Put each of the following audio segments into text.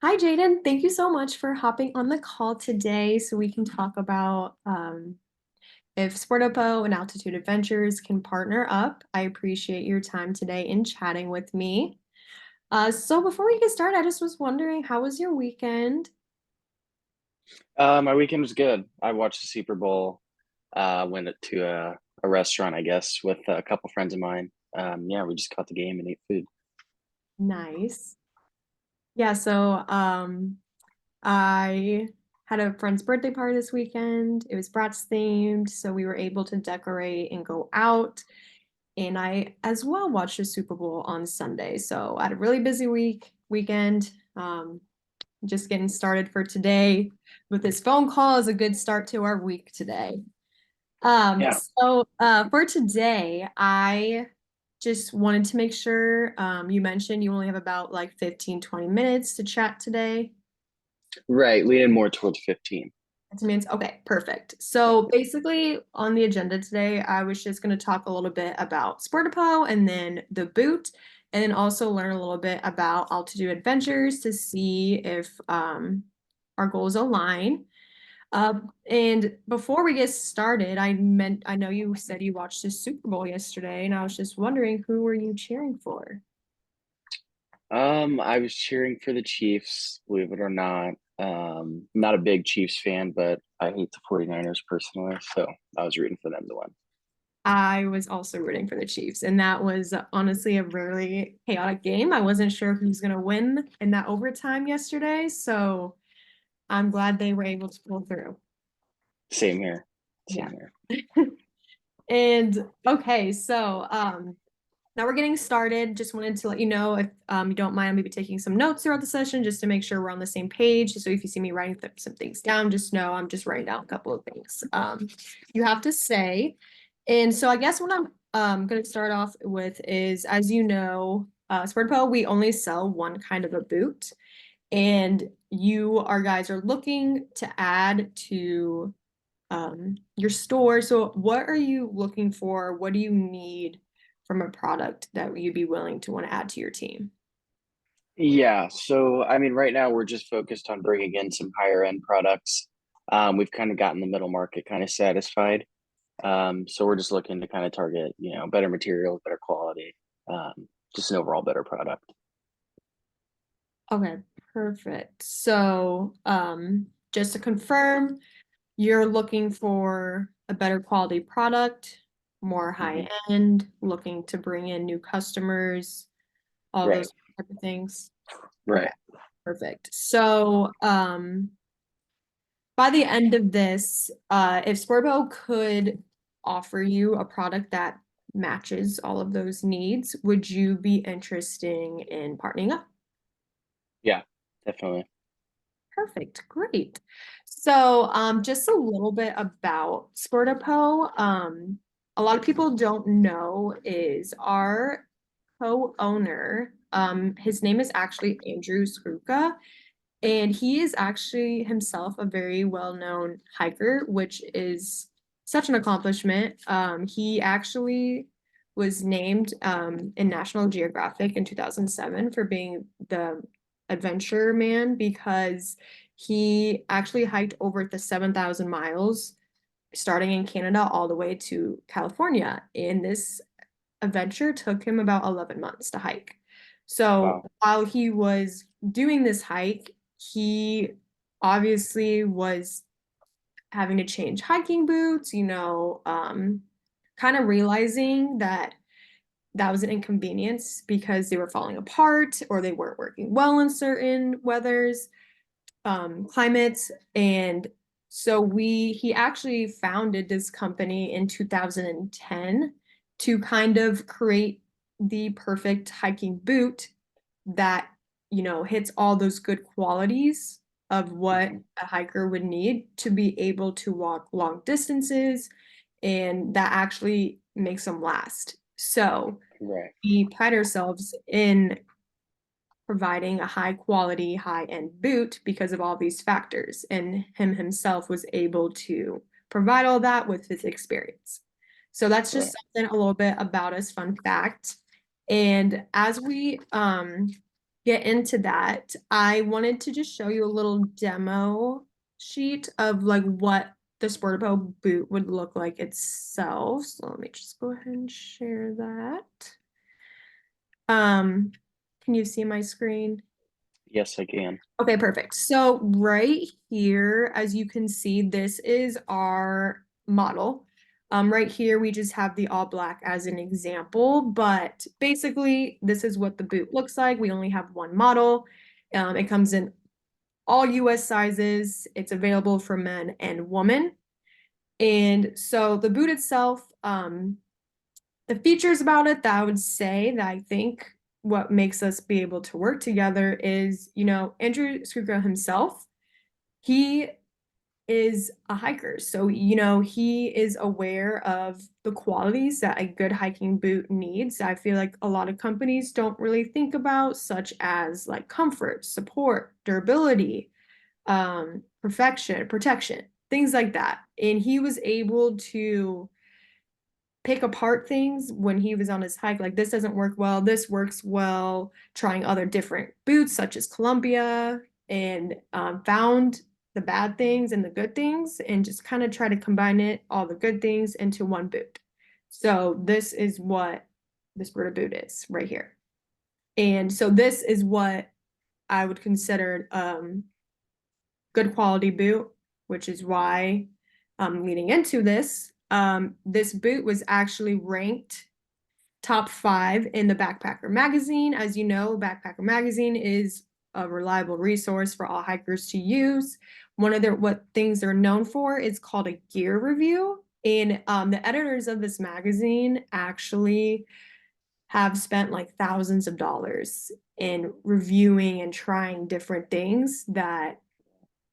Hi, Jaden. Thank you so much for hopping on the call today so we can talk about if Sportpo and Altitude Adventures can partner up. I appreciate your time today in chatting with me. So before we get started, I just was wondering, how was your weekend? My weekend was good. I watched the Super Bowl, went to a restaurant, I guess, with a couple friends of mine. Yeah, we just caught the game and ate food. Nice. Yeah, so I had a friend's birthday party this weekend. It was Bratz themed, so we were able to decorate and go out. And I as well watched the Super Bowl on Sunday. So I had a really busy weekend. Just getting started for today with this phone call is a good start to our week today. Yeah. For today, I just wanted to make sure you mentioned you only have about like 15-20 minutes to chat today. Right, leaning more towards 15. That means okay, perfect. Yeah. So basically on the agenda today, I was just going to talk a little bit about Sportpo and then the boot, and then also learn a little bit about Altitude Adventures to see if our goals align. And before we get started, I know you said you watched the Super Bowl yesterday, and I was just wondering who were you cheering for? I was cheering for the Chiefs, believe it or not. Not a big Chiefs fan, but I hate the 49ers personally, so I was rooting for them to win. I was also rooting for the Chiefs, and that was honestly a really chaotic game. I wasn't sure who's going to win in that overtime yesterday, so I'm glad they were able to pull through. Same here. Yeah. Same here. And okay, now we're getting started. Just wanted to let you know if you don't mind, I'm maybe taking some notes throughout the session just to make sure we're on the same page. So if you see me writing some things down, just know I'm just writing down a couple of things you have to say. And so I guess what I'm going to start off with is, as you know, Sportpo, we only sell one kind of a boot, and you, our guys, are looking to add to your store. So what are you looking for? What do you need from a product that you'd be willing to want to add to your team? Yeah, so I mean, right now we're just focused on bringing in some higher end products. We've kind of gotten the middle market kind of satisfied. So we're just looking to kind of target, better materials, better quality, just an overall better product. Okay, perfect. So, just to confirm, you're looking for a better quality product, more high Hmm. end, looking to bring in new customers, all Right, those type of things. Okay, right. perfect. So, by the end of this, if Sportbo could offer you a product that matches all of those needs, would you be interested in partnering up? Yeah, definitely. Perfect, great. So, just a little bit about Sportpo. A lot of people don't know is our co-owner. His name is actually Andrew Skruka, and he is actually himself a very well-known hiker, which is such an accomplishment. He actually was named in National Geographic in 2007 for being the adventure man because he actually hiked over the 7,000 miles starting in Canada all the way to California. And this adventure took him about 11 months to hike. So Wow. while he was doing this hike, he obviously was having to change hiking boots, kind of realizing that that was an inconvenience because they were falling apart or they weren't working well in certain weathers, climates. And so he actually founded this company in 2010 to kind of create the perfect hiking boot that, hits all those good qualities of what Hmm. a hiker would need to be able to walk long distances, and that actually makes them last. So Right, we pride ourselves in providing a high quality, high end boot because of all these factors. And him himself was able to provide all that with his experience. So that's right. just something a little bit about us, fun fact. And as we get into that, I wanted to just show you a little demo sheet of like what the Sportpo boot would look like itself. So let me just go ahead and share that. Um, can you see my screen? Yes, I can. Okay, perfect. So right here, as you can see, this is our model. Right here, we just have the all black as an example, but basically this is what the boot looks like. We only have one model. It comes in all US sizes. It's available for men and women. And so the boot itself, the features about it that I would say that I think what makes us be able to work together is, Andrew Scucco himself, he is a hiker. So, he is aware of the qualities that a good hiking boot needs. I feel like a lot of companies don't really think about, such as like comfort, support, durability, perfection, protection, things like that. And he was able to pick apart things when he was on his hike. Like, this doesn't work well, this works well, trying other different boots, such as Columbia, and found the bad things and the good things, and just kind of try to combine it, all the good things, into one boot. So, this is what this Brita boot is right here. And so, this is what I would consider good quality boot, which is why leading into this, this boot was actually ranked top 5 in the Backpacker magazine. As you know, Backpacker magazine is a reliable resource for all hikers to use. One of their what things they're known for is called a gear review. And the editors of this magazine actually have spent like thousands of dollars in reviewing and trying different things that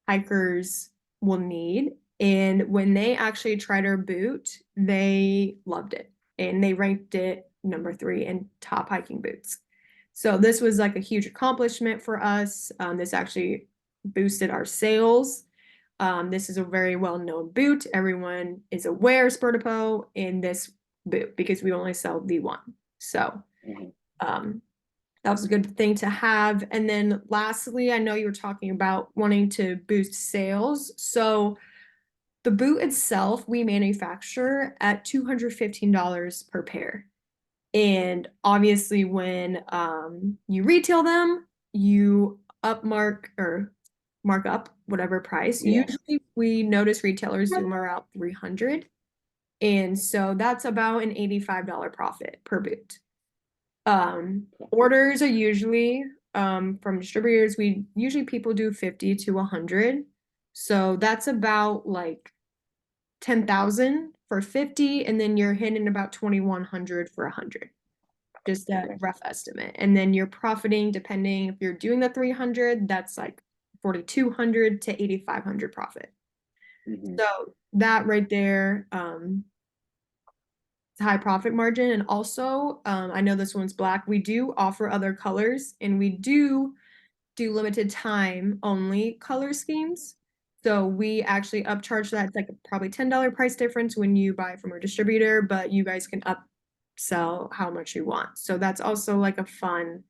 hikers will need. And when they actually tried our boot, they loved it. And they ranked it number 3 in top hiking boots. So this was like a huge accomplishment for us. This actually boosted our sales. This is a very well-known boot. Everyone is aware of Sportpo in this boot because we only sell the one. So Mhm. that was a good thing to have. And then lastly, I know you were talking about wanting to boost sales. So the boot itself, we manufacture at $215 per pair. And obviously, when you retail them, you mark up whatever price. Yeah. Usually, we notice retailers do them around 300, and so that's about an $85 profit per boot. Orders are usually from distributors. We usually people do 50 to 100. So that's about like 10,000 for 50, and then you're hitting about 2,100 for 100. Just a Okay. rough estimate. And then you're profiting depending if you're doing the 300, that's like 4,200 to 8,500 profit. Hmm. So that right there, high profit margin. And also, I know this one's black. We do offer other colors, and we do limited time only color schemes. So we actually upcharge that. It's like a probably $10 price difference when you buy from a distributor, but you guys can upsell how much you want. So that's also like a fun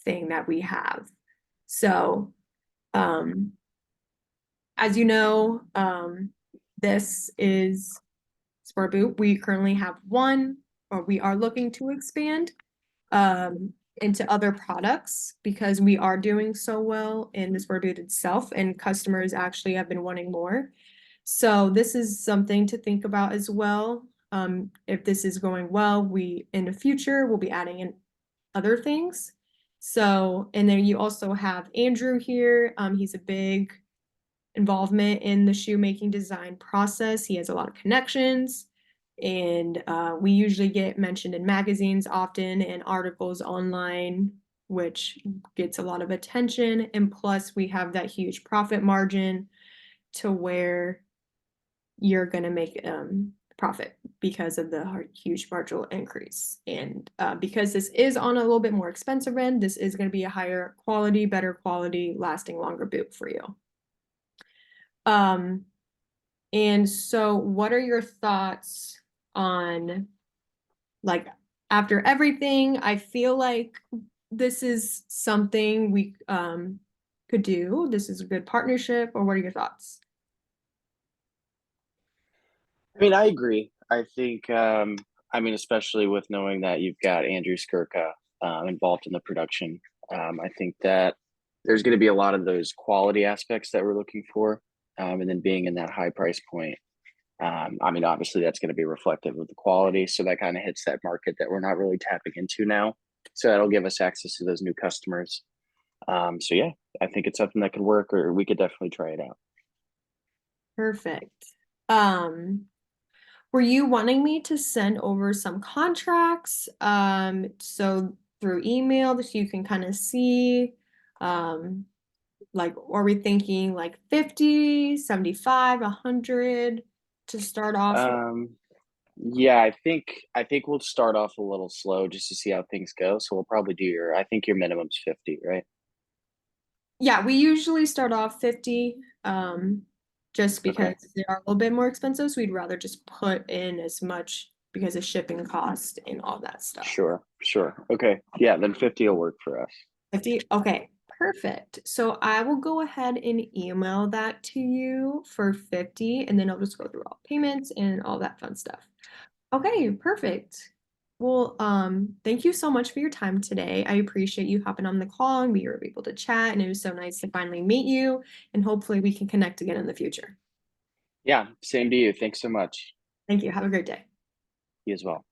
thing that we have. So, um, as you know, this is Sport Boot. We currently have one, or we are looking to expand into other products because we are doing so well in the Sport Boot itself, and customers actually have been wanting more. So this is something to think about as well. If this is going well, we in the future will be adding in other things. So, and then you also have Andrew here. He's a big involvement in the shoemaking design process. He has a lot of connections, and we usually get mentioned in magazines often and articles online, which gets a lot of attention. And plus, we have that huge profit margin to where you're going to make profit because of the huge marginal increase. And because this is on a little bit more expensive end, this is going to be a higher quality, better quality, lasting longer boot for you. Um, and so what are your thoughts on like after everything? I feel like this is something we could do? This is a good partnership, or what are your thoughts? I mean, I agree. I think, I mean, especially with knowing that you've got Andrew Skirka involved in the production, I think that there's going to be a lot of those quality aspects that we're looking for. And then being in that high price point, I mean, obviously that's going to be reflective of the quality. So that kind of hits that market that we're not really tapping into now. So that'll give us access to those new customers. So yeah, I think it's something that could work, or we could definitely try it out. Perfect. Um, were you wanting me to send over some contracts? So through email that you can kind of see, um, like, are we thinking like 50, 75, 100 to start off with? Um, Yeah, I think we'll start off a little slow just to see how things go. So we'll probably do your I think your minimum's 50, right? Yeah, we usually start off 50, just Okay. because they are a little bit more expensive. So we'd rather just put in as much because of shipping cost and all that stuff. Sure, sure. Okay. Yeah, then 50 will work for us. 50, okay, perfect. So I will go ahead and email that to you for 50, and then I'll just go through all payments and all that fun stuff. Okay, perfect. Well, thank you so much for your time today. I appreciate you hopping on the call and we were able to chat, and it was so nice to finally meet you, and hopefully we can connect again in the future. Yeah, same to you. Thanks so much. Thank you. Have a great day. You as well.